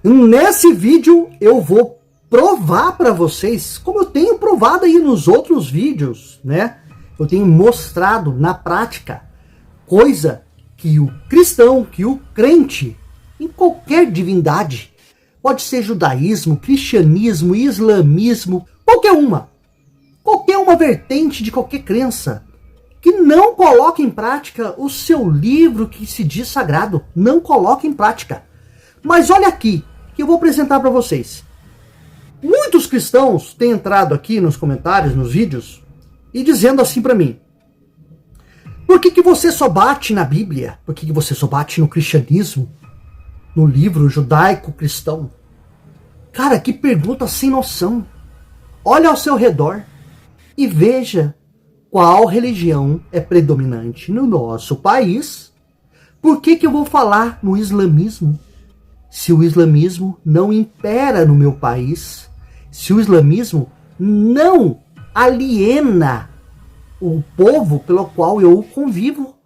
Nesse vídeo eu vou provar para vocês, como eu tenho provado aí nos outros vídeos, né? Eu tenho mostrado na prática coisa que o cristão, que o crente, em qualquer divindade, pode ser judaísmo, cristianismo, islamismo, qualquer uma vertente de qualquer crença, que não coloca em prática o seu livro que se diz sagrado, não coloca em prática. Mas olha aqui, que eu vou apresentar para vocês. Muitos cristãos têm entrado aqui nos comentários, nos vídeos, e dizendo assim para mim: por que você só bate na Bíblia? Por que você só bate no cristianismo? No livro judaico-cristão? Cara, que pergunta sem noção. Olha ao seu redor e veja qual religião é predominante no nosso país. Por que eu vou falar no islamismo? Se o islamismo não impera no meu país, se o islamismo não aliena o povo pelo qual eu convivo,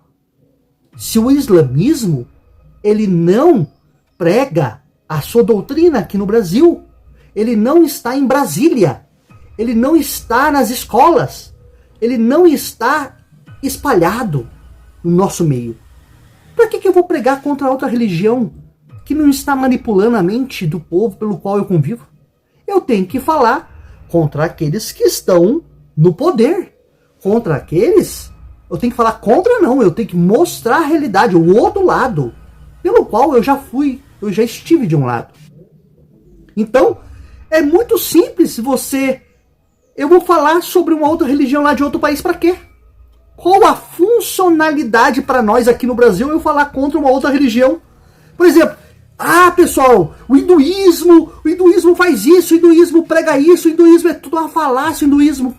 se o islamismo ele não prega a sua doutrina aqui no Brasil, ele não está em Brasília, ele não está nas escolas, ele não está espalhado no nosso meio. Por que eu vou pregar contra outra religião que não está manipulando a mente do povo pelo qual eu convivo? Eu tenho que falar contra aqueles que estão no poder. Contra aqueles, eu tenho que falar contra não, eu tenho que mostrar a realidade, o outro lado, pelo qual eu já estive de um lado. Então, é muito simples eu vou falar sobre uma outra religião lá de outro país para quê? Qual a funcionalidade para nós aqui no Brasil eu falar contra uma outra religião? Por exemplo, pessoal, o hinduísmo faz isso, o hinduísmo prega isso, o hinduísmo é tudo uma falácia, o hinduísmo.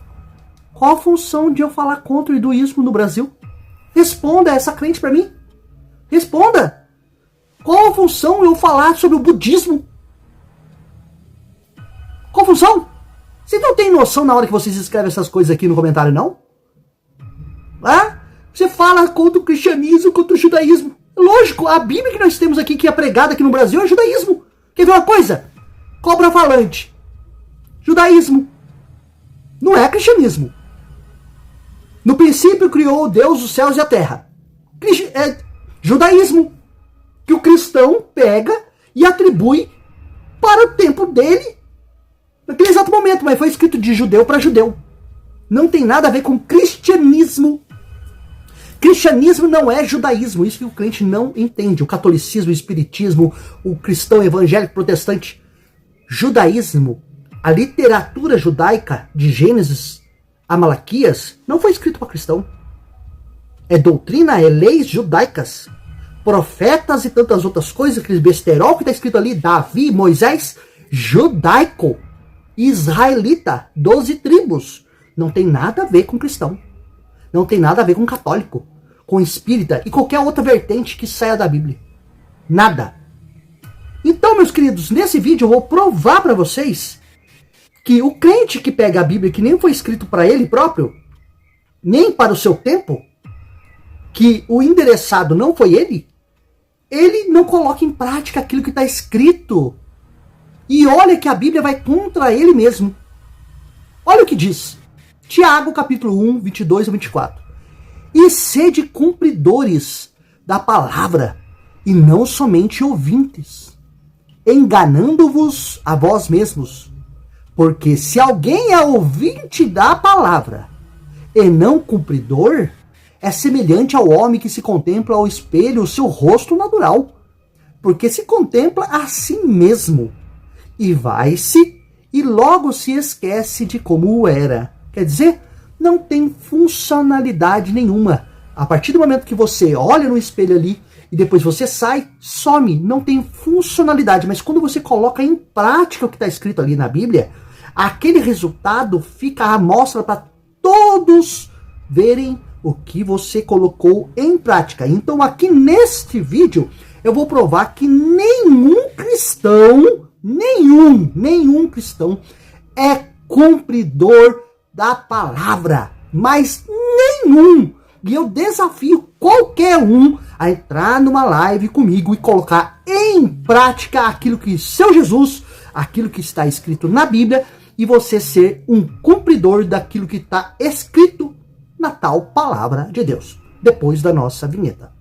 Qual a função de eu falar contra o hinduísmo no Brasil? Responda essa crente para mim. Responda. Qual a função eu falar sobre o budismo? Qual a função? Vocês não têm noção na hora que vocês escrevem essas coisas aqui no comentário, não? Você fala contra o cristianismo, contra o judaísmo. Lógico, a Bíblia que nós temos aqui, que é pregada aqui no Brasil, é judaísmo. Quer ver uma coisa? Cobra falante. Judaísmo. Não é cristianismo. No princípio criou Deus os céus e a terra. É judaísmo. Que o cristão pega e atribui para o tempo dele, naquele exato momento, mas foi escrito de judeu para judeu. Não tem nada a ver com cristianismo. Cristianismo não é judaísmo, isso que o crente não entende. O catolicismo, o espiritismo, o cristão evangélico protestante. Judaísmo, a literatura judaica de Gênesis a Malaquias, não foi escrito para cristão. É doutrina, é leis judaicas. Profetas e tantas outras coisas, aquele besterol que está escrito ali, Davi, Moisés, judaico, israelita, 12 tribos. Não tem nada a ver com cristão. Não tem nada a ver com católico, com espírita e qualquer outra vertente que saia da Bíblia. Nada. Então, meus queridos, nesse vídeo eu vou provar para vocês que o crente que pega a Bíblia, que nem foi escrito para ele próprio, nem para o seu tempo, que o endereçado não foi ele não coloca em prática aquilo que está escrito. E olha que a Bíblia vai contra ele mesmo. Olha o que diz. Tiago, capítulo 1, 22 a 24. E sede cumpridores da palavra, e não somente ouvintes, enganando-vos a vós mesmos. Porque se alguém é ouvinte da palavra, e não cumpridor, é semelhante ao homem que se contempla ao espelho o seu rosto natural, porque se contempla a si mesmo, e vai-se, e logo se esquece de como era. Quer dizer, não tem funcionalidade nenhuma. A partir do momento que você olha no espelho ali, e depois você sai, some, não tem funcionalidade. Mas quando você coloca em prática o que está escrito ali na Bíblia, aquele resultado fica à mostra para todos verem o que você colocou em prática. Então aqui neste vídeo eu vou provar que nenhum cristão é cumpridor da palavra, mas nenhum. E eu desafio qualquer um a entrar numa live comigo e colocar em prática aquilo que seu Jesus, aquilo que está escrito na Bíblia, e você ser um cumpridor daquilo que está escrito na tal palavra de Deus. Depois da nossa vinheta.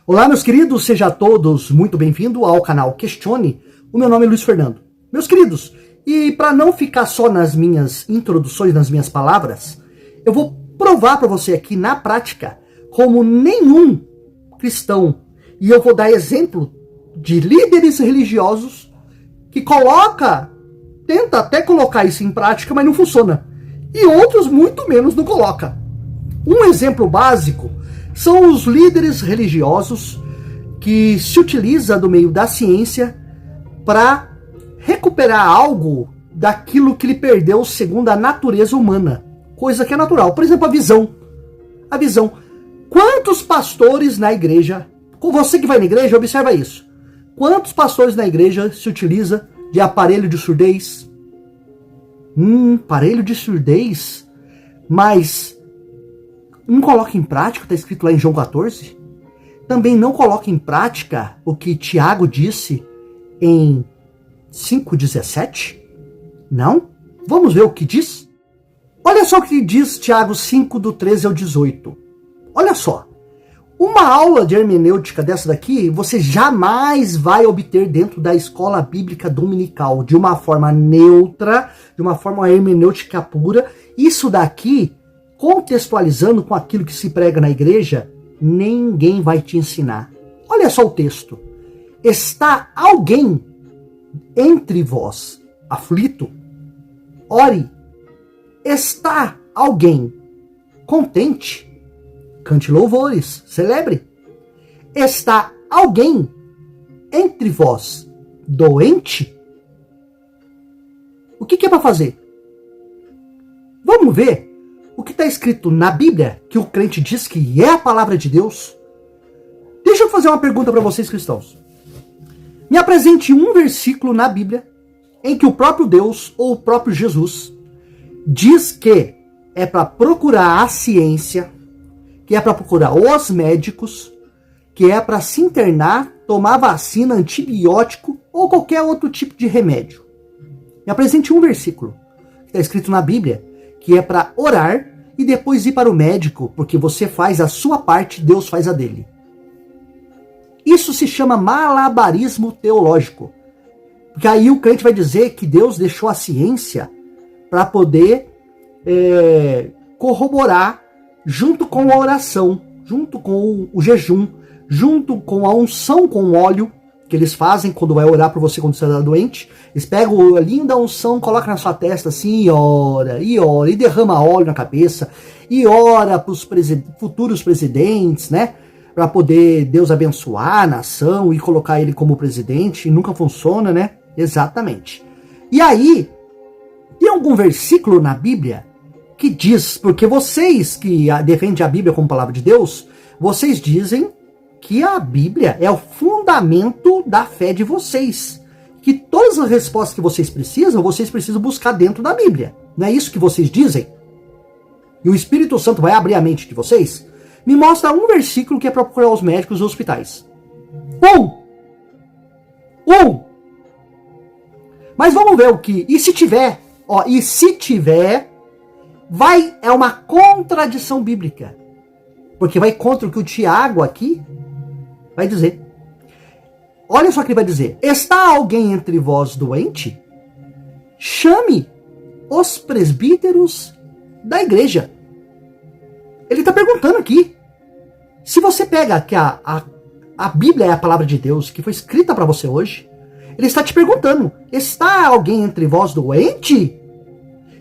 Olá, meus queridos, sejam todos muito bem-vindos ao canal Questione. O meu nome é Luiz Fernando. Meus queridos, e para não ficar só nas minhas introduções, nas minhas palavras, eu vou provar para você aqui na prática como nenhum cristão, e eu vou dar exemplo de líderes religiosos que tenta até colocar isso em prática, mas não funciona. E outros muito menos não coloca. Um exemplo básico são os líderes religiosos que se utiliza do meio da ciência para recuperar algo daquilo que ele perdeu segundo a natureza humana, coisa que é natural. Por exemplo, a visão. A visão. Quantos pastores na igreja, com você que vai na igreja, observa isso. Quantos pastores na igreja se utiliza de aparelho de surdez? Aparelho de surdez? Mas não coloca em prática, está escrito lá em João 14. Também não coloca em prática o que Tiago disse em 5,17? Não? Vamos ver o que diz? Olha só o que diz Tiago 5, do 13 ao 18. Olha só. Uma aula de hermenêutica dessa daqui, você jamais vai obter dentro da escola bíblica dominical, de uma forma neutra, de uma forma hermenêutica pura. Isso daqui, contextualizando com aquilo que se prega na igreja, ninguém vai te ensinar. Olha só o texto. Está alguém entre vós aflito? Ore. Está alguém contente? Cante louvores, celebre. Está alguém entre vós doente? O que é para fazer? Vamos ver o que está escrito na Bíblia, que o crente diz que é a palavra de Deus. Deixa eu fazer uma pergunta para vocês, cristãos. Me apresente um versículo na Bíblia em que o próprio Deus ou o próprio Jesus diz que é para procurar a ciência, que é para procurar os médicos, que é para se internar, tomar vacina, antibiótico ou qualquer outro tipo de remédio. Me apresente um versículo que está escrito na Bíblia que é para orar e depois ir para o médico, porque você faz a sua parte, Deus faz a dele. Isso se chama malabarismo teológico. Porque aí o crente vai dizer que Deus deixou a ciência para poder corroborar junto com a oração, junto com o jejum, junto com a unção com óleo que eles fazem quando vai orar por você quando você está doente. Eles pegam a linda unção, colocam na sua testa assim, e derrama óleo na cabeça, e ora para os futuros presidentes, né? Para poder Deus abençoar a nação e colocar ele como presidente, e nunca funciona, né? Exatamente. E aí, tem algum versículo na Bíblia que diz, porque vocês que defendem a Bíblia como palavra de Deus, vocês dizem que a Bíblia é o fundamento da fé de vocês. Que todas as respostas que vocês precisam buscar dentro da Bíblia. Não é isso que vocês dizem? E o Espírito Santo vai abrir a mente de vocês? Me mostra um versículo que é para procurar os médicos e os hospitais. Mas vamos ver o que... E se tiver, é uma contradição bíblica. Porque vai contra o que o Tiago aqui vai dizer. Olha só o que ele vai dizer. Está alguém entre vós doente? Chame os presbíteros da igreja. Ele está perguntando aqui. Se você pega que a Bíblia é a palavra de Deus que foi escrita para você hoje, ele está te perguntando: está alguém entre vós doente?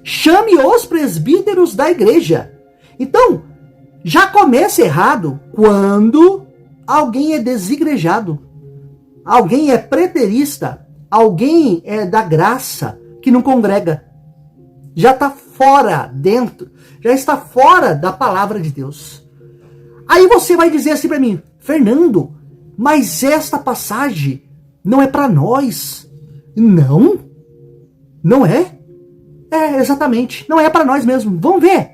Chame os presbíteros da igreja. Então, já começa errado quando alguém é desigrejado, alguém é preterista, alguém é da graça que não congrega. Já está fora, já está fora da palavra de Deus. Aí você vai dizer assim para mim, Fernando, mas esta passagem não é para nós. Não, não é. É, exatamente, não é para nós mesmo. Vamos ver.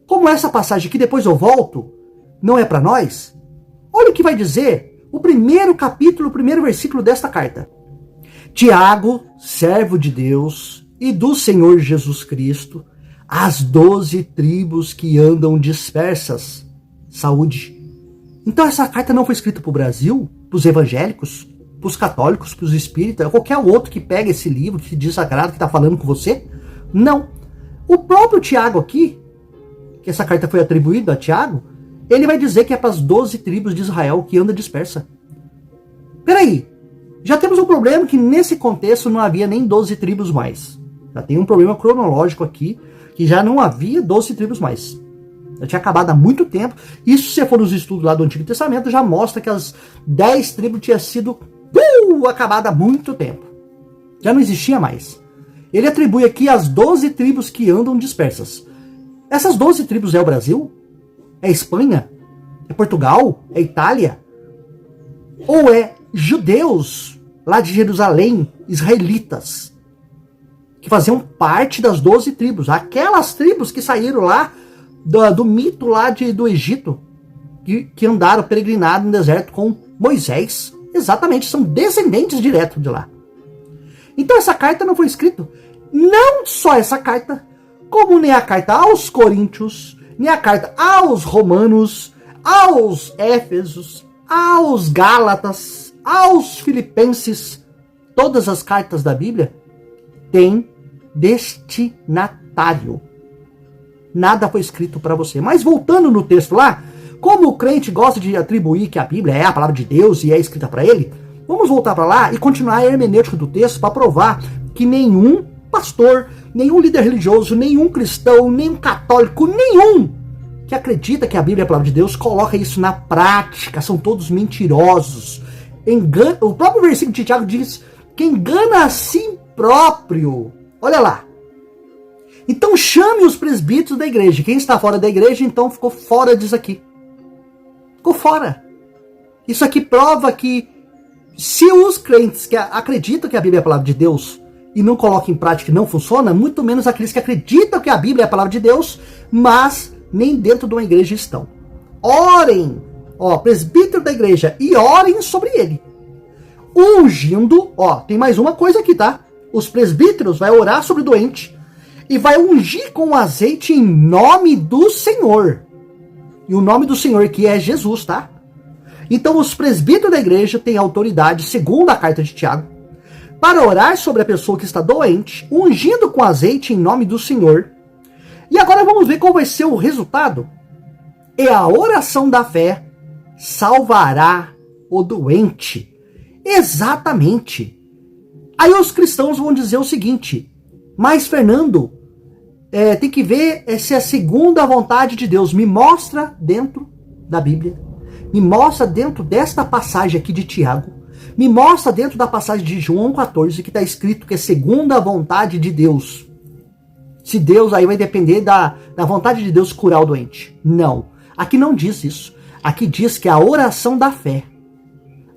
Como essa passagem que depois eu volto, não é para nós. Olha o que vai dizer o primeiro capítulo, o primeiro versículo desta carta. Tiago, servo de Deus e do Senhor Jesus Cristo, as 12 tribos que andam dispersas. Saúde. Então essa carta não foi escrita para o Brasil, para os evangélicos, para os católicos, para os espíritas, qualquer outro que pega esse livro, que diz sagrado, que está falando com você. Não. O próprio Tiago aqui, que essa carta foi atribuída a Tiago, ele vai dizer que é para as 12 tribos de Israel que anda dispersa. Peraí, já temos um problema que nesse contexto não havia nem 12 tribos mais. Já tem um problema cronológico aqui, que já não havia 12 tribos mais. Já tinha acabado há muito tempo. Isso, se você for nos estudos lá do Antigo Testamento, já mostra que as 10 tribos tinham sido acabada há muito tempo. Já não existia mais. Ele atribui aqui as 12 tribos que andam dispersas. Essas 12 tribos é o Brasil? É Espanha? É Portugal? É Itália? Ou é judeus lá de Jerusalém, israelitas, que faziam parte das 12 tribos? Aquelas tribos que saíram lá do mito lá do Egito, que andaram peregrinados no deserto com Moisés. Exatamente, são descendentes diretos de lá. Então essa carta não foi escrita, não só essa carta, como nem a carta aos Coríntios, nem a carta aos Romanos, aos Éfesos, aos Gálatas, aos Filipenses. Todas as cartas da Bíblia têm destinatário. Nada foi escrito para você. Mas voltando no texto lá, como o crente gosta de atribuir que a Bíblia é a palavra de Deus e é escrita para ele, vamos voltar para lá e continuar a hermenêutica do texto para provar que nenhum pastor, nenhum líder religioso, nenhum cristão, nenhum católico, nenhum que acredita que a Bíblia é a palavra de Deus coloca isso na prática. São todos mentirosos. O próprio versículo de Tiago diz que engana a si próprio. Olha lá. Então chame os presbíteros da igreja. Quem está fora da igreja, então ficou fora disso aqui. Ficou fora. Isso aqui prova que se os crentes que acreditam que a Bíblia é a palavra de Deus e não colocam em prática e não funciona, muito menos aqueles que acreditam que a Bíblia é a palavra de Deus, mas nem dentro de uma igreja estão. Orem, presbítero da igreja, e orem sobre ele. Ungindo, tem mais uma coisa aqui, tá? Os presbíteros vai orar sobre o doente e vai ungir com azeite em nome do Senhor. E o nome do Senhor aqui é Jesus, tá? Então os presbíteros da igreja têm autoridade, segundo a carta de Tiago, para orar sobre a pessoa que está doente, ungindo com azeite em nome do Senhor. E agora vamos ver qual vai ser o resultado. E a oração da fé salvará o doente. Exatamente. Aí os cristãos vão dizer o seguinte: mas Fernando, tem que ver se é segundo a vontade de Deus. Me mostra dentro da Bíblia. Me mostra dentro desta passagem aqui de Tiago. Me mostra dentro da passagem de João 14 que está escrito que é segundo a vontade de Deus. Se Deus aí vai depender da vontade de Deus curar o doente. Não. Aqui não diz isso. Aqui diz que é a oração da fé.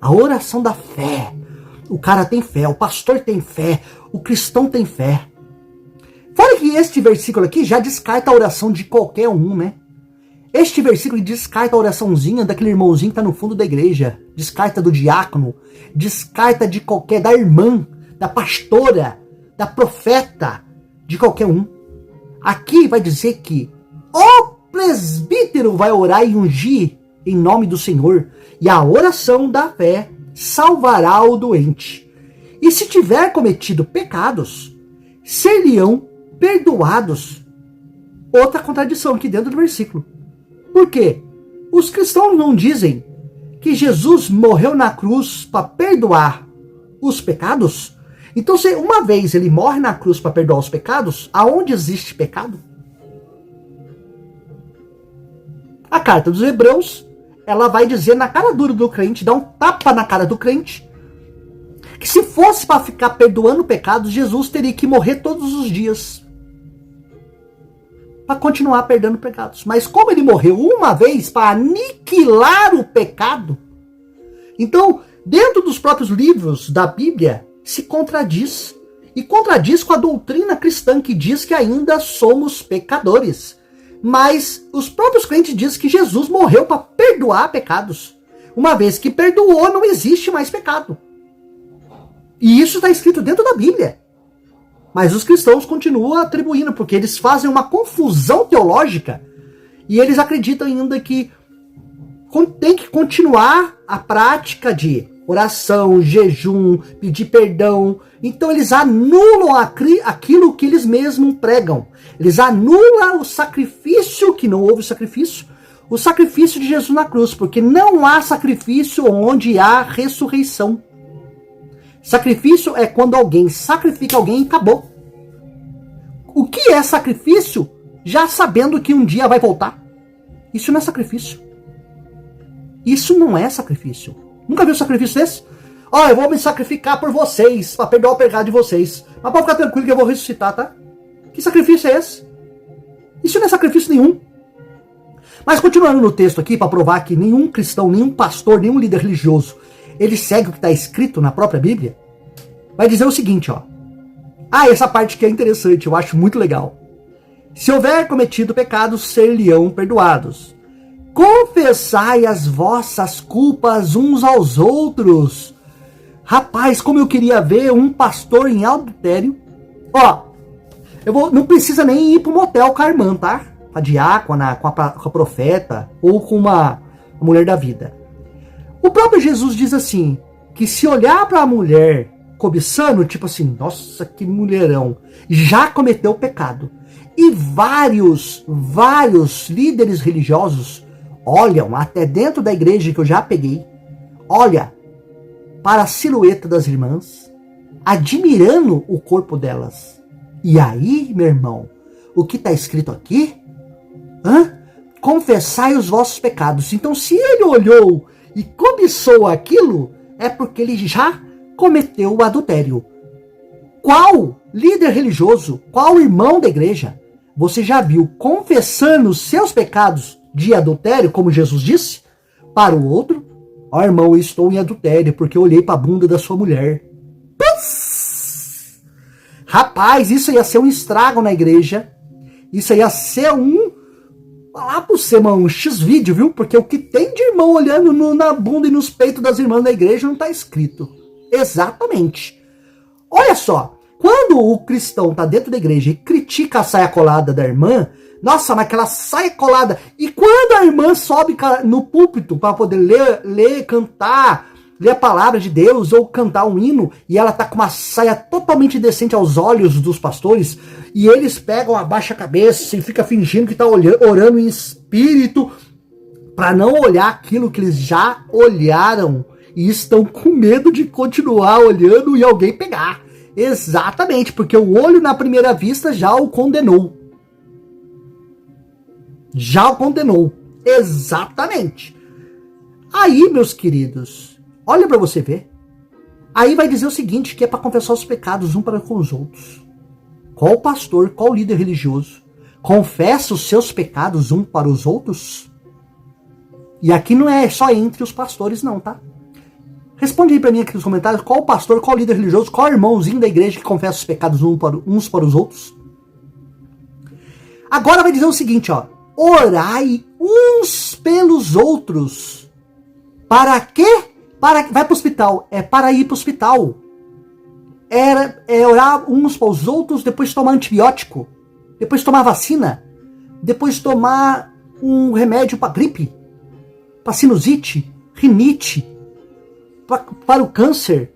A oração da fé. O cara tem fé, o pastor tem fé, o cristão tem fé. Fora que este versículo aqui já descarta a oração de qualquer um, né? Este versículo descarta a oraçãozinha daquele irmãozinho que está no fundo da igreja. Descarta do diácono. Descarta de qualquer, da irmã, da pastora, da profeta, de qualquer um. Aqui vai dizer que o presbítero vai orar e ungir em nome do Senhor. E a oração da fé salvará o doente. E se tiver cometido pecados, seriam perdoados. Outra contradição aqui dentro do versículo. Por quê? Os cristãos não dizem que Jesus morreu na cruz para perdoar os pecados? Então, se uma vez ele morre na cruz para perdoar os pecados, aonde existe pecado? A carta dos Hebreus, ela vai dizer na cara dura do crente, dá um tapa na cara do crente, que se fosse para ficar perdoando pecados, Jesus teria que morrer todos os dias. para continuar perdendo pecados. Mas como ele morreu uma vez para aniquilar o pecado, então, dentro dos próprios livros da Bíblia, se contradiz. E contradiz com a doutrina cristã que diz que ainda somos pecadores. Mas os próprios crentes dizem que Jesus morreu para perdoar pecados. Uma vez que perdoou, não existe mais pecado. E isso está escrito dentro da Bíblia. Mas os cristãos continuam atribuindo, porque eles fazem uma confusão teológica e eles acreditam ainda que tem que continuar a prática de oração, jejum, pedir perdão. Então eles anulam aquilo que eles mesmos pregam. Eles anulam o sacrifício, que não houve sacrifício, o sacrifício de Jesus na cruz, porque não há sacrifício onde há ressurreição. Sacrifício é quando alguém sacrifica alguém e acabou. O que é sacrifício? Já sabendo que um dia vai voltar. Isso não é sacrifício. Isso não é sacrifício. Nunca viu sacrifício desse? Eu vou me sacrificar por vocês, para perdoar o pecado de vocês. Mas pode ficar tranquilo que eu vou ressuscitar, tá? Que sacrifício é esse? Isso não é sacrifício nenhum. Mas continuando no texto aqui, para provar que nenhum cristão, nenhum pastor, nenhum líder religioso, ele segue o que está escrito na própria Bíblia, vai dizer o seguinte, ó. Essa parte que é interessante, eu acho muito legal. Se houver cometido pecados, ser-lhe-ão perdoados. Confessai as vossas culpas uns aos outros. Rapaz, como eu queria ver um pastor em adultério. Não precisa nem ir pro motel com a irmã, tá? A diácona, com a profeta, ou com uma mulher da vida. O próprio Jesus diz assim, que se olhar para a mulher cobiçando, tipo assim, nossa, que mulherão, já cometeu pecado. E vários líderes religiosos olham, até dentro da igreja que eu já peguei, olha para a silhueta das irmãs, admirando o corpo delas. E aí, meu irmão, o que está escrito aqui? Confessai os vossos pecados. Então, se ele olhou e cobiçou aquilo, é porque ele já cometeu o adultério. Qual líder religioso, qual irmão da igreja, você já viu confessando os seus pecados de adultério, como Jesus disse, para o outro? Irmão, eu estou em adultério porque eu olhei para a bunda da sua mulher. Putz! Rapaz, isso ia ser um estrago na igreja. Isso ia ser falar pra você, mano, um X-vídeo, viu? Porque o que tem de irmão olhando na bunda e nos peitos das irmãs da igreja não tá escrito. Exatamente. Olha só, quando o cristão tá dentro da igreja e critica a saia colada da irmã, nossa, mas aquela saia colada. E quando a irmã sobe no púlpito para poder ler, cantar, ler a palavra de Deus ou cantar um hino, e ela tá com uma saia totalmente decente aos olhos dos pastores, e eles pegam, abaixam a cabeça e fica fingindo que tá orando em espírito, para não olhar aquilo que eles já olharam, e estão com medo de continuar olhando e alguém pegar. Exatamente, porque o olho na primeira vista já o condenou. Já o condenou. Exatamente. Aí, meus queridos, olha para você ver. Aí vai dizer o seguinte, que é para confessar os pecados um para com os outros. Qual pastor, qual líder religioso confessa os seus pecados um para os outros? E aqui não é só entre os pastores não, tá? Responde aí para mim aqui nos comentários qual pastor, qual líder religioso, qual irmãozinho da igreja que confessa os pecados uns para os outros. Agora vai dizer o seguinte, ó. Orai uns pelos outros. Para quê? Vai para o hospital. É para ir para o hospital. É orar uns para os outros, depois tomar antibiótico, depois tomar vacina, depois tomar um remédio para gripe, para sinusite, rinite, para o câncer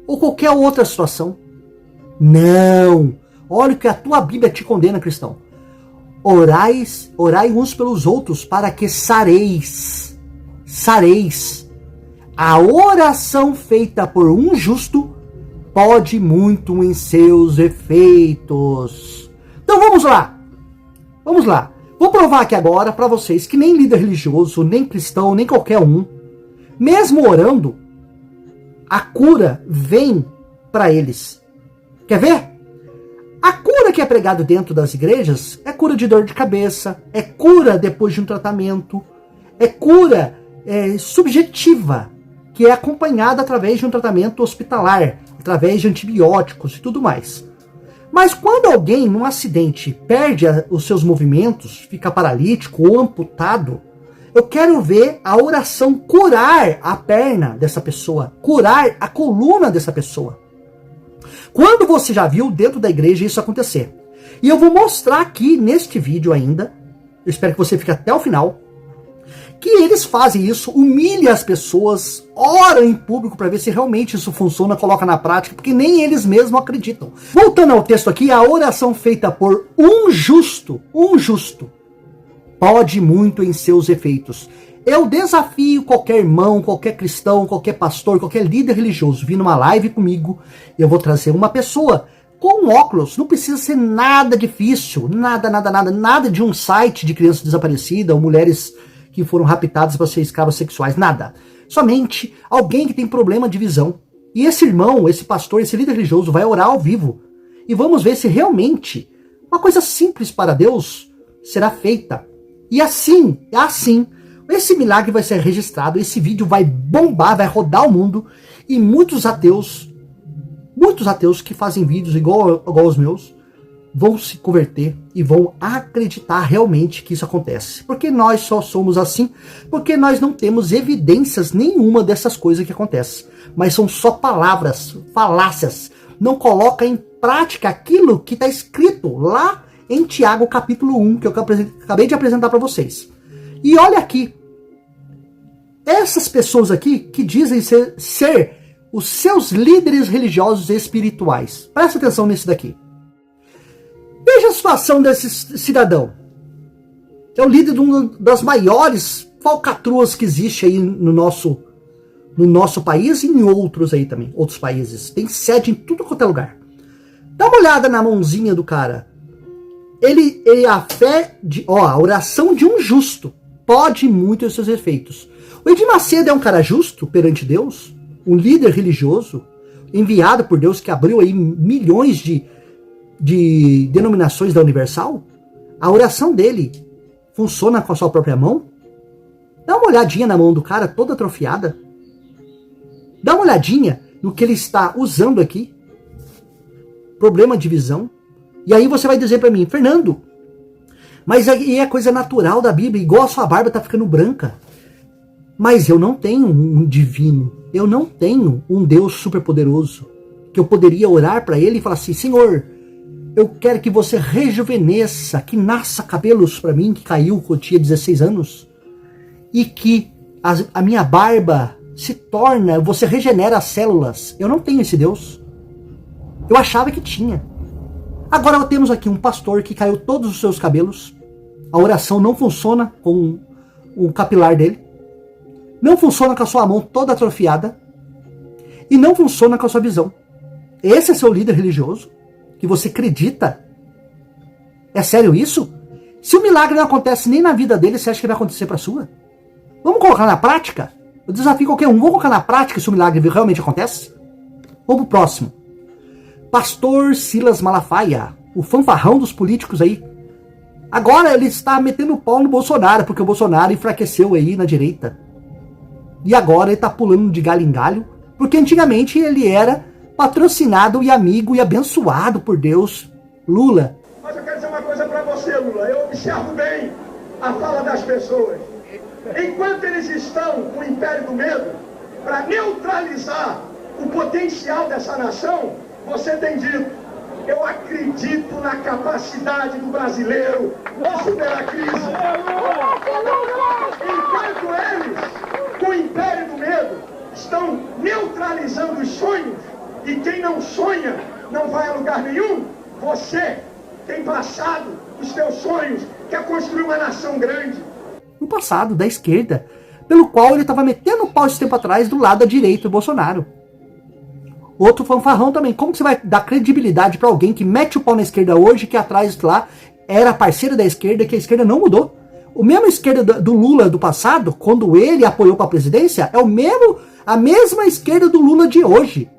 ou qualquer outra situação. Não. Olha o que a tua Bíblia te condena, cristão. Orai uns pelos outros para que sareis. Sareis. A oração feita por um justo pode muito em seus efeitos. Então vamos lá. Vamos lá. Vou provar aqui agora para vocês que nem líder religioso, nem cristão, nem qualquer um, mesmo orando, a cura vem para eles. Quer ver? A cura cura que é pregado dentro das igrejas é cura de dor de cabeça, é cura depois de um tratamento, é cura subjetiva, que é acompanhada através de um tratamento hospitalar, através de antibióticos e tudo mais. Mas quando alguém, num acidente, perde os seus movimentos, fica paralítico ou amputado, eu quero ver a oração curar a perna dessa pessoa, curar a coluna dessa pessoa. Quando você já viu dentro da igreja isso acontecer? E eu vou mostrar aqui neste vídeo ainda, eu espero que você fique até o final, que eles fazem isso, humilham as pessoas, oram em público para ver se realmente isso funciona, coloca na prática, porque nem eles mesmos acreditam. Voltando ao texto aqui, a oração feita por um justo, pode muito em seus efeitos. Eu desafio qualquer irmão, qualquer cristão, qualquer pastor, qualquer líder religioso vir numa live comigo, eu vou trazer uma pessoa com óculos, não precisa ser nada difícil, nada de um site de criança desaparecida ou mulheres que foram raptadas para ser escravas sexuais, nada. Somente alguém que tem problema de visão. E esse irmão, esse pastor, esse líder religioso vai orar ao vivo. E vamos ver se realmente uma coisa simples para Deus será feita. E assim, esse milagre vai ser registrado, esse vídeo vai bombar, vai rodar o mundo. E muitos ateus que fazem vídeos igual aos meus, vão se converter e vão acreditar realmente que isso acontece. Porque nós só somos assim, porque nós não temos evidências nenhuma dessas coisas que acontecem. Mas são só palavras, falácias. Não coloca em prática aquilo que está escrito lá em Tiago capítulo 1, que eu acabei de apresentar para vocês. E olha aqui, essas pessoas aqui que dizem ser os seus líderes religiosos e espirituais. Presta atenção nisso daqui. Veja a situação desse cidadão. É o líder de uma das maiores falcatruas que existe aí no nosso país e em outros aí também, outros países. Tem sede em tudo quanto é lugar. Dá uma olhada na mãozinha do cara. A oração de um justo pode muito os seus efeitos. O Edir Macedo é um cara justo perante Deus, um líder religioso, enviado por Deus que abriu aí milhões de denominações da Universal. A oração dele funciona com a sua própria mão? Dá uma olhadinha na mão do cara toda atrofiada. Dá uma olhadinha no que ele está usando aqui. Problema de visão. E aí você vai dizer para mim, Fernando, mas aí é coisa natural da Bíblia, igual a sua barba tá ficando branca. Mas eu não tenho um divino, eu não tenho um Deus superpoderoso, que eu poderia orar para ele e falar assim, Senhor, eu quero que você rejuvenesça, que nasça cabelos para mim, que caiu quando eu tinha 16 anos, e que a minha barba se torna, você regenera as células. Eu não tenho esse Deus. Eu achava que tinha. Agora nós temos aqui um pastor que caiu todos os seus cabelos, a oração não funciona com o capilar dele, não funciona com a sua mão toda atrofiada, e não funciona com a sua visão. Esse é seu líder religioso? Que você acredita? É sério isso? Se o milagre não acontece nem na vida dele, você acha que vai acontecer para a sua? Vamos colocar na prática? Eu desafio qualquer um. Vamos colocar na prática se o milagre realmente acontece? Vamos pro próximo. Pastor Silas Malafaia, o fanfarrão dos políticos aí. Agora ele está metendo o pau no Bolsonaro, porque o Bolsonaro enfraqueceu aí na direita. E agora ele está pulando de galho em galho, porque antigamente ele era patrocinado e amigo e abençoado por Deus. Lula. Mas eu quero dizer uma coisa para você, Lula. Eu observo bem a fala das pessoas. Enquanto eles estão com o império do medo, para neutralizar o potencial dessa nação, você tem dito, eu acredito na capacidade do brasileiro de superar a crise. Enquanto eles, com o império do medo, estão neutralizando os sonhos, e quem não sonha não vai a lugar nenhum, você tem passado os teus sonhos, quer construir uma nação grande. No passado, da esquerda, pelo qual ele estava metendo o pau esse tempo atrás do lado da direita do Bolsonaro. Outro fanfarrão também. Como que você vai dar credibilidade para alguém que mete o pau na esquerda hoje, que atrás lá era parceiro da esquerda, que a esquerda não mudou? O mesmo esquerda do Lula do passado, quando ele apoiou para a presidência, é a mesma esquerda do Lula de hoje.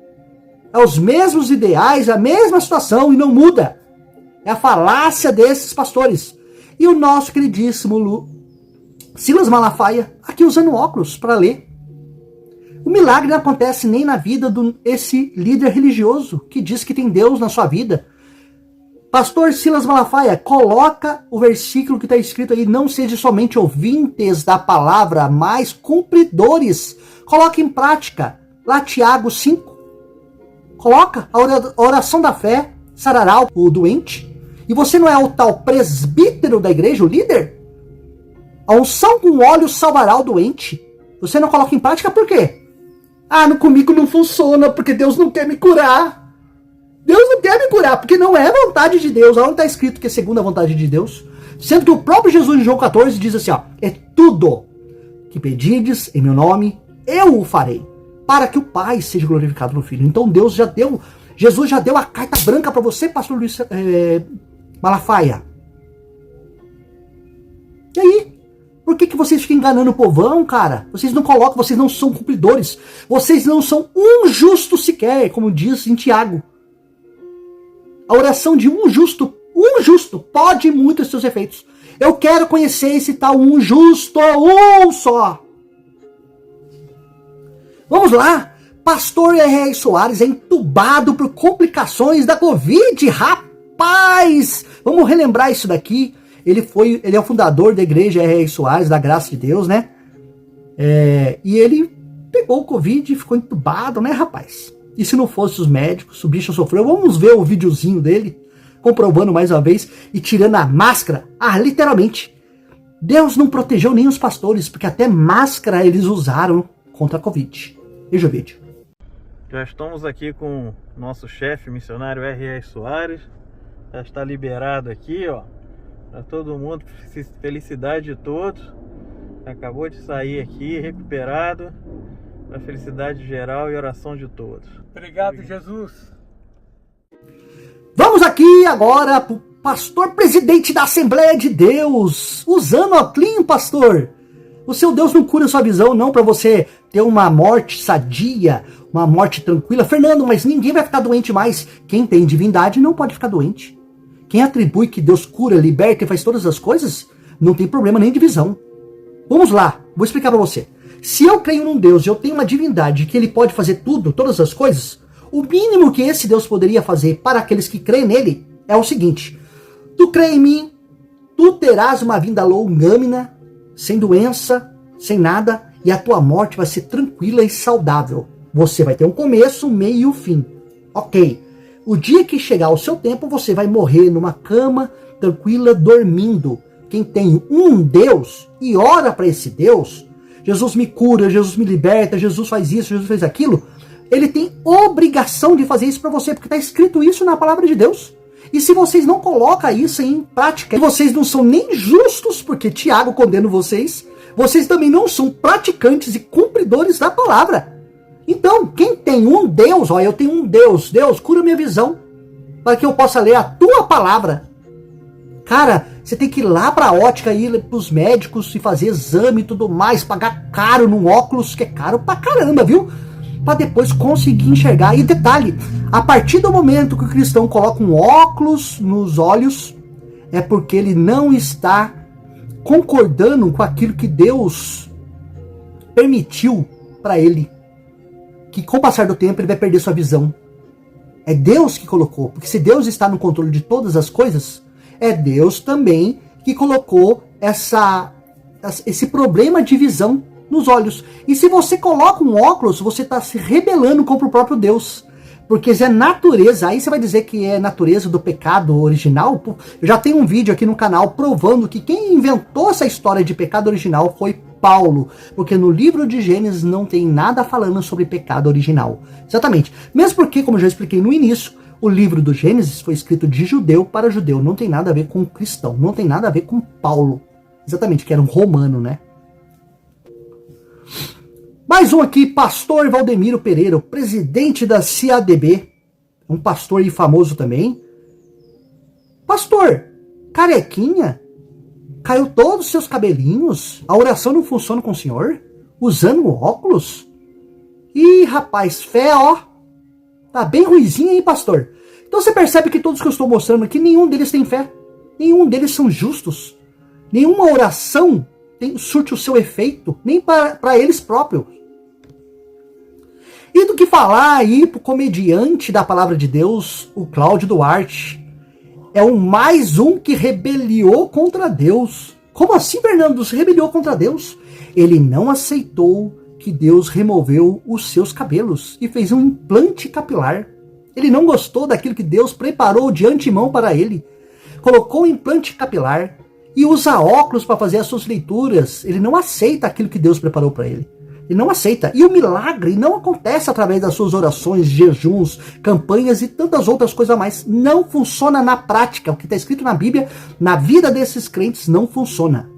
É os mesmos ideais, a mesma situação e não muda. É a falácia desses pastores. E o nosso queridíssimo Silas Malafaia, aqui usando óculos para ler. O milagre não acontece nem na vida desse líder religioso que diz que tem Deus na sua vida. Pastor Silas Malafaia, coloca o versículo que está escrito aí, não seja somente ouvintes da palavra, mas cumpridores. Coloca em prática, lá Tiago 5. Coloca a oração da fé, sarará o doente. E você não é o tal presbítero da igreja, o líder? A unção com óleo salvará o doente. Você não coloca em prática por quê? Comigo não funciona, porque Deus não quer me curar. Deus não quer me curar, porque não é vontade de Deus. Onde está escrito que é segundo a vontade de Deus? Sendo que o próprio Jesus em João 14 diz assim, é tudo que pedides em meu nome, eu o farei, para que o Pai seja glorificado no Filho. Então Jesus já deu a carta branca para você, pastor Luiz Malafaia. E aí? Por que vocês ficam enganando o povão, cara? Vocês não colocam, vocês não são cumpridores. Vocês não são um justo sequer, como diz em Tiago. A oração de um justo pode muito os seus efeitos. Eu quero conhecer esse tal um justo, um só. Vamos lá. Pastor R.R. Soares é entubado por complicações da Covid. Rapaz! Vamos relembrar isso daqui. Ele é o fundador da igreja R.R. Soares, da Graça de Deus, né? E ele pegou o Covid e ficou entubado, né, rapaz? E se não fosse os médicos, o bicho sofreu. Vamos ver o videozinho dele, comprovando mais uma vez e tirando a máscara. Literalmente. Deus não protegeu nem os pastores, porque até máscara eles usaram contra a Covid. Veja o vídeo. Já estamos aqui com o nosso chefe missionário R.R. Soares. Já está liberado aqui, ó. Para todo mundo, felicidade de todos. Acabou de sair aqui, recuperado. Para felicidade geral e oração de todos. Obrigado, Jesus. Vamos aqui agora para o pastor presidente da Assembleia de Deus. Usando a clean, pastor. O seu Deus não cura sua visão, não, para você ter uma morte sadia, uma morte tranquila. Fernando, mas ninguém vai ficar doente mais. Quem tem divindade não pode ficar doente. Quem atribui que Deus cura, liberta e faz todas as coisas, não tem problema nem de visão. Vamos lá, vou explicar para você. Se eu creio num Deus e eu tenho uma divindade que ele pode fazer tudo, todas as coisas, o mínimo que esse Deus poderia fazer para aqueles que creem nele é o seguinte: tu crê em mim, tu terás uma vinda longâmina, sem doença, sem nada, e a tua morte vai ser tranquila e saudável. Você vai ter um começo, um meio e um fim. Ok. O dia que chegar o seu tempo, você vai morrer numa cama, tranquila, dormindo. Quem tem um Deus e ora para esse Deus, Jesus me cura, Jesus me liberta, Jesus faz isso, Jesus faz aquilo, ele tem obrigação de fazer isso para você, porque está escrito isso na palavra de Deus. E se vocês não colocam isso em prática, vocês não são nem justos, porque Tiago condena vocês também não são praticantes e cumpridores da palavra. Então, quem tem um Deus, eu tenho um Deus, Deus, cura minha visão, para que eu possa ler a tua palavra. Cara, você tem que ir lá para a ótica, ir para os médicos e fazer exame e tudo mais, pagar caro num óculos, que é caro pra caramba, viu? Para depois conseguir enxergar. E detalhe, a partir do momento que o cristão coloca um óculos nos olhos, é porque ele não está concordando com aquilo que Deus permitiu para ele. Que com o passar do tempo ele vai perder sua visão. É Deus que colocou, porque se Deus está no controle de todas as coisas, é Deus também que colocou esse problema de visão nos olhos. E se você coloca um óculos, você está se rebelando contra o próprio Deus. Porque se é natureza, aí você vai dizer que é natureza do pecado original. Eu já tenho um vídeo aqui no canal provando que quem inventou essa história de pecado original foi Paulo, porque no livro de Gênesis não tem nada falando sobre pecado original. Exatamente. Mesmo porque, como eu já expliquei no início, o livro do Gênesis foi escrito de judeu para judeu. Não tem nada a ver com cristão. Não tem nada a ver com Paulo. Exatamente, que era um romano, né? Mais um aqui, pastor Valdemiro Pereira, o presidente da CADB. Um pastor aí famoso também. Pastor, carequinha? Caiu todos os seus cabelinhos? A oração não funciona com o senhor? Usando óculos? Ih, rapaz, fé, ó. Tá bem ruizinha, hein, pastor? Então você percebe que todos que eu estou mostrando aqui, nenhum deles tem fé. Nenhum deles são justos. Nenhuma oração surte o seu efeito, nem para eles próprios. E do que falar aí pro comediante da palavra de Deus, o Cláudio Duarte. É o mais um que rebeliou contra Deus. Como assim, Fernando? Se rebeliou contra Deus? Ele não aceitou que Deus removeu os seus cabelos e fez um implante capilar. Ele não gostou daquilo que Deus preparou de antemão para ele. Colocou um implante capilar e usa óculos para fazer as suas leituras. Ele não aceita aquilo que Deus preparou para ele. Ele não aceita. E o milagre não acontece através das suas orações, jejuns, campanhas e tantas outras coisas a mais. Não funciona na prática. O que está escrito na Bíblia, na vida desses crentes, não funciona.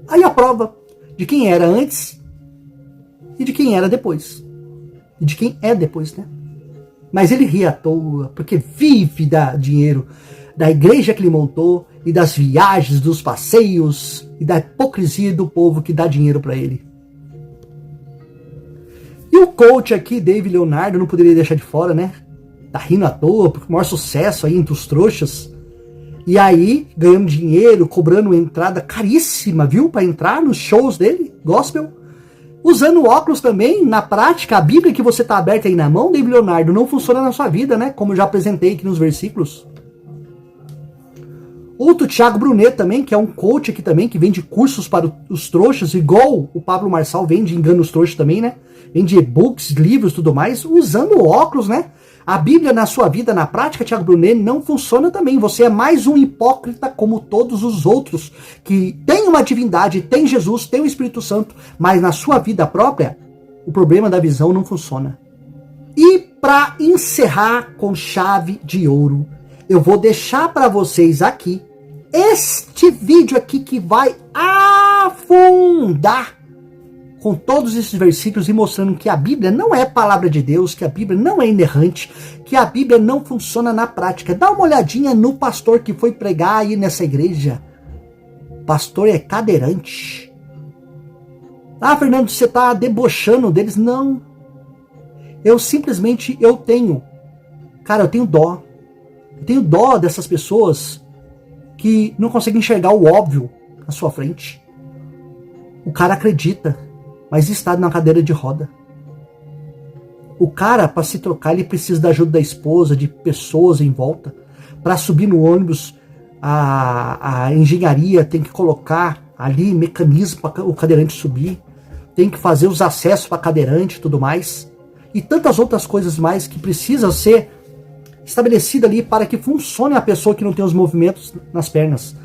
Aí a prova de quem era antes e de quem era depois. E de quem é depois, né? Mas ele ri à toa, porque vive da dinheiro da igreja que ele montou e das viagens, dos passeios e da hipocrisia do povo que dá dinheiro para ele. E o coach aqui, David Leonardo, não poderia deixar de fora, né? Tá rindo à toa, porque o maior sucesso aí entre os trouxas. E aí, ganhando dinheiro, cobrando entrada caríssima, viu? Para entrar nos shows dele, gospel. Usando óculos também, na prática, a Bíblia que você tá aberta aí na mão, David Leonardo, não funciona na sua vida, né? Como eu já apresentei aqui nos versículos. Outro Thiago Brunet também, que é um coach aqui também, que vende cursos para os trouxas, igual o Pablo Marçal vende Engana os Trouxas também, né? Vende e-books, livros e tudo mais, usando óculos, né? A Bíblia na sua vida, na prática, Thiago Brunet, não funciona também. Você é mais um hipócrita como todos os outros, que tem uma divindade, tem Jesus, tem o Espírito Santo, mas na sua vida própria, o problema da visão não funciona. E para encerrar com chave de ouro, eu vou deixar para vocês aqui este vídeo aqui que vai afundar com todos esses versículos e mostrando que a Bíblia não é palavra de Deus, que a Bíblia não é inerrante, que a Bíblia não funciona na prática. Dá uma olhadinha no pastor que foi pregar aí nessa igreja. O pastor é cadeirante. Ah, Fernando, você está debochando deles? Não. Eu tenho dó. Eu tenho dó dessas pessoas que não conseguem enxergar o óbvio na sua frente. O cara acredita, mas está na cadeira de roda. O cara, para se trocar, ele precisa da ajuda da esposa, de pessoas em volta. Para subir no ônibus, a engenharia tem que colocar ali mecanismo para o cadeirante subir. Tem que fazer os acessos para cadeirante e tudo mais. E tantas outras coisas mais que precisam ser estabelecida ali para que funcione a pessoa que não tem os movimentos nas pernas.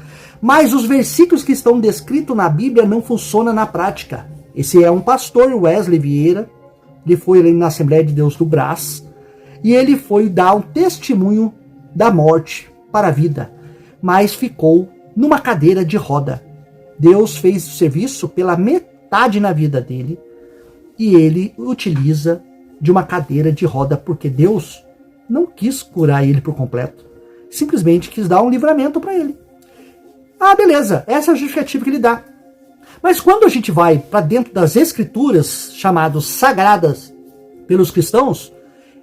Mas os versículos que estão descritos na Bíblia não funcionam na prática. Esse é um pastor, Wesley Vieira, ele foi ali na Assembleia de Deus do Brás, e ele foi dar um testemunho da morte para a vida, mas ficou numa cadeira de roda. Deus fez o serviço pela metade na vida dele, e ele utiliza de uma cadeira de roda, porque Deus não quis curar ele por completo. Simplesmente quis dar um livramento para ele. Ah, beleza. Essa é a justificativa que ele dá. Mas quando a gente vai para dentro das escrituras, chamadas sagradas pelos cristãos,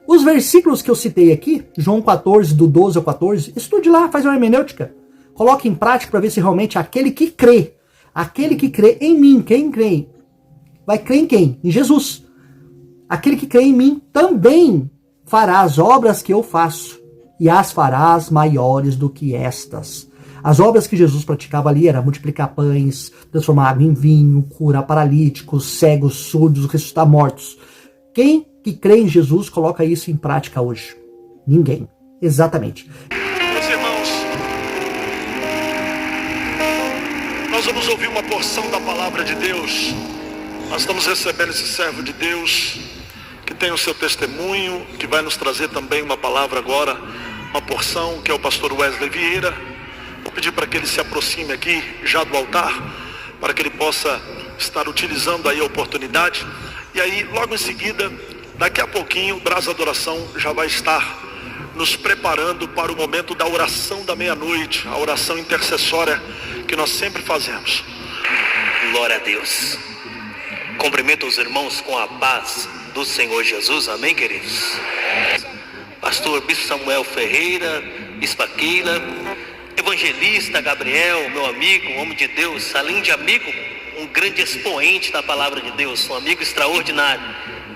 os versículos que eu citei aqui, João 14, do 12 ao 14, estude lá, faz uma hermenêutica. Coloque em prática para ver se realmente aquele que crê em mim, quem crê, vai crer em quem? Em Jesus. Aquele que crê em mim também fará as obras que eu faço, e as farás maiores do que estas. As obras que Jesus praticava ali era multiplicar pães, transformar água em vinho, curar paralíticos, cegos, surdos, ressuscitar mortos. Quem que crê em Jesus coloca isso em prática hoje? Ninguém. Exatamente. Meus irmãos, nós vamos ouvir uma porção da palavra de Deus. Nós estamos recebendo esse servo de Deus, que tem o seu testemunho, que vai nos trazer também uma palavra agora, uma porção, que é o pastor Wesley Vieira. Vou pedir para que ele se aproxime aqui, já do altar, para que ele possa estar utilizando aí a oportunidade. E aí, logo em seguida, daqui a pouquinho, o Brás Adoração já vai estar nos preparando para o momento da oração da meia-noite, a oração intercessória que nós sempre fazemos. Glória a Deus. Cumprimento os irmãos com a paz do Senhor Jesus, amém, queridos? pastor Bispo Samuel Ferreira, Bispa Keila, evangelista Gabriel, meu amigo, um homem de Deus, além de amigo, um grande expoente da palavra de Deus, um amigo extraordinário.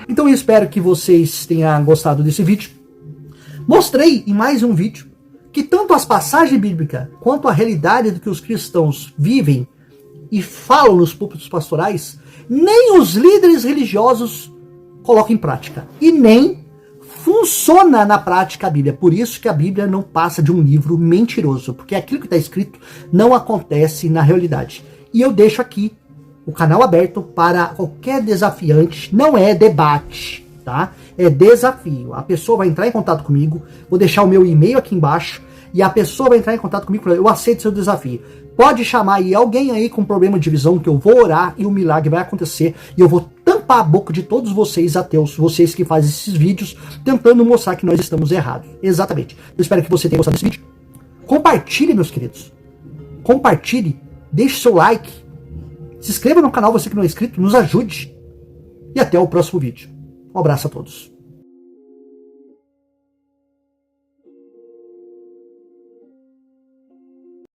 Então eu espero que vocês tenham gostado desse vídeo. Mostrei em mais um vídeo que tanto as passagens bíblicas quanto a realidade do que os cristãos vivem e falam nos púlpitos pastorais, nem os líderes religiosos colocam em prática. E nem funciona na prática a Bíblia. Por isso que a Bíblia não passa de um livro mentiroso, porque aquilo que está escrito não acontece na realidade. E eu deixo aqui o canal aberto para qualquer desafiante, não é debate, tá? É desafio. A pessoa vai entrar em contato comigo, vou deixar o meu e-mail aqui embaixo, e a pessoa vai entrar em contato comigo e falar, eu aceito seu desafio. Pode chamar aí alguém aí com problema de visão que eu vou orar e o milagre vai acontecer, e eu vou tampar a boca de todos vocês ateus, vocês que fazem esses vídeos, tentando mostrar que nós estamos errados. Exatamente. Eu espero que você tenha gostado desse vídeo. Compartilhe, meus queridos. Compartilhe, deixe seu like, se inscreva no canal, você que não é inscrito, nos ajude. E até o próximo vídeo. Um abraço a todos.